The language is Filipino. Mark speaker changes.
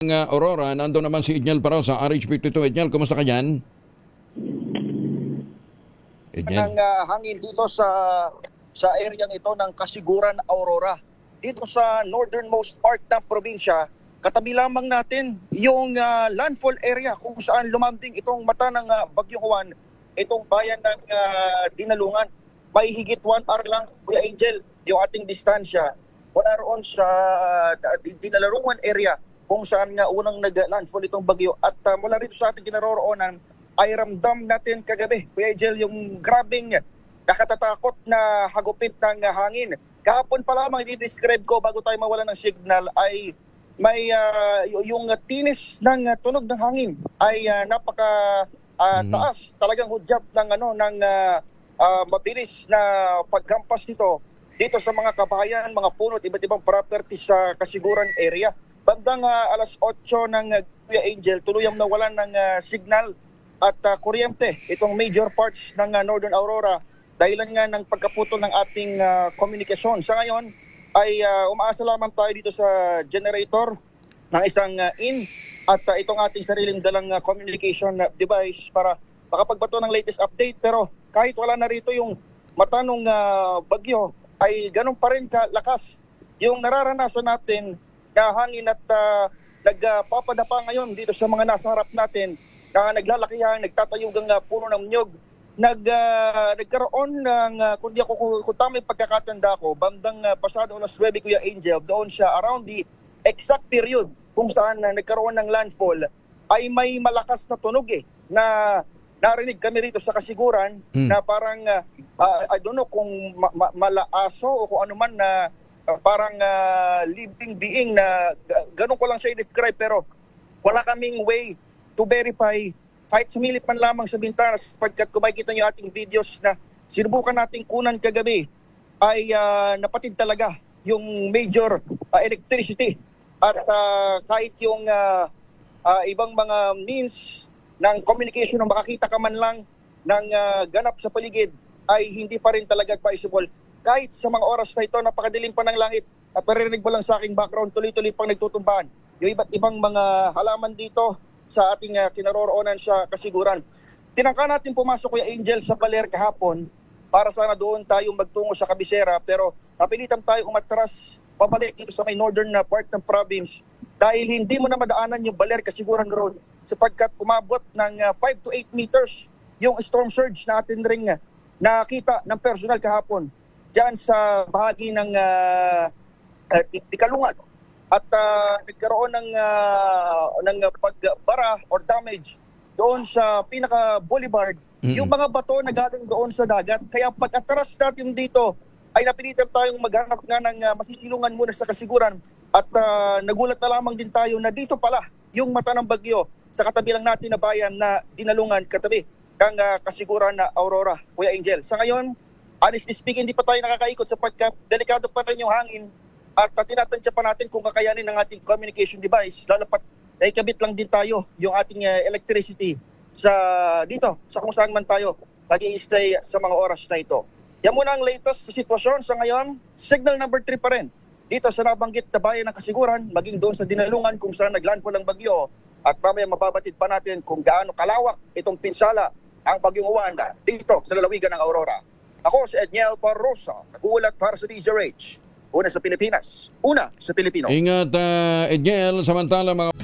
Speaker 1: Aurora, nandun naman si Edniel Parao sa RH52. Edniel, kumusta ka dyan?
Speaker 2: Ng
Speaker 1: Edniel?
Speaker 2: hangin dito sa area ito ng Kasiguran, Aurora. Dito sa northernmost part ng probinsya, katabi lamang natin yung landfall area kung saan lumambing itong mata ng Bagyong Juan, itong bayan ng Dinalungan. May higit 1 hour lang, Kuya Angel, yung ating distansya wala roon sa Dinalungan area kung saan nga unang nag-landfall itong bagyo. At mula rito sa ating kinaroroonan, ay ramdam natin kagabi, Kuya Angel, yung grabing nakatatakot na hagupit ng hangin. Kahapon pa lamang i-describe ko bago tayo mawala ng signal ay may yung tinis ng tunog ng hangin ay napaka taas. Talagang hudyat ng mabilis na paghampas nito dito sa mga kabahayan, mga puno at iba't ibang properties sa Kasiguran area. Bandang alas 8 ng Kuya Angel, tuluyang nawalan ng signal at kuryente itong major parts ng Northern Aurora dahilan nga ng pagkaputol ng ating komunikasyon. Sa ngayon ay umaasa lamang tayo dito sa generator ng isang in at itong ating sariling dalang communication device para makapagbato ng latest update. Pero kahit wala na rito yung mata ng bagyo ay ganun pa rin kalakas yung nararanasan natin na hangin at nagpapadapa ngayon dito sa mga nasa harap natin na naglalakihan, nagtatayugang puno ng niyog. Nagkaroon ng, kung tama yung pagkakatanda ko, bandang pasado alas 9, Kuya Angel, doon siya around the exact period kung saan nagkaroon ng landfall, ay may malakas na tunog na narinig kami rito sa Kasiguran na parang, I don't know kung malaaso o kung ano man na parang living being na ganun ko lang siya i-describe, pero wala kaming way to verify kahit sumilip man lamang sa bintana sapagkat kung makikita niyo ating videos na sinubukan nating kunan kagabi ay napatid talaga yung major electricity at kahit yung ibang mga means ng communication na makakita ka man lang ng ganap sa paligid ay hindi pa rin talaga advisable. Kahit sa mga oras na ito, napakadilim pa ng langit at maririnig mo lang sa aking background, tuloy-tuloy pang nagtutumbahan yung iba't ibang mga halaman dito sa ating kinaroroonan sa Kasiguran. Tinangka natin pumasok, Kuya Angel, sa Baler kahapon para sana doon tayo magtungo sa Cabecera, pero napilitan tayo umatras pabalik dito sa may northern na part ng province dahil hindi mo na madaanan yung Baler Kasiguran Road sapagkat umabot ng 5 to 8 meters yung storm surge na atin ring nakita ng personal kahapon diyan sa bahagi ng Tikalungan. At nagkaroon ng pagbara or damage doon sa pinaka-boulevard. Yung mga bato na galing doon sa dagat. Kaya pag-atras natin dito, ay napilitan tayong maghanap nga ng masisilungan muna sa Kasiguran. At nagulat na lamang din tayo na dito pala yung mata ng bagyo sa katabi lang natin na bayan na Dinalungan, katabi ng Kasiguran na Aurora, Kuya Angel. Sa ngayon, honestly speaking, hindi pa tayo nakakaikot sapagkat delikado pa rin yung hangin. At tinatansya pa natin kung kakayanin ng ating communication device. Lalapat, ikabit lang din tayo yung ating electricity sa dito, sa kung saan man tayo mag-i-stay sa mga oras na ito. Yan muna ang latest sa sitwasyon. Sa ngayon, signal number 3 pa rin dito sa nabanggit na bayan ng Kasiguran, maging doon sa Dinalungan kung saan naglandfall ang bagyo. At mamaya mababatid pa natin kung gaano kalawak itong pinsala ang Bagyong Juan dito sa lalawigan ng Aurora. Ako si Edniel Parrosa, nag-uulat para sa DZRH. Una sa Pilipinas, una sa Pilipino.
Speaker 1: Ingat, Edniel, samantala mga...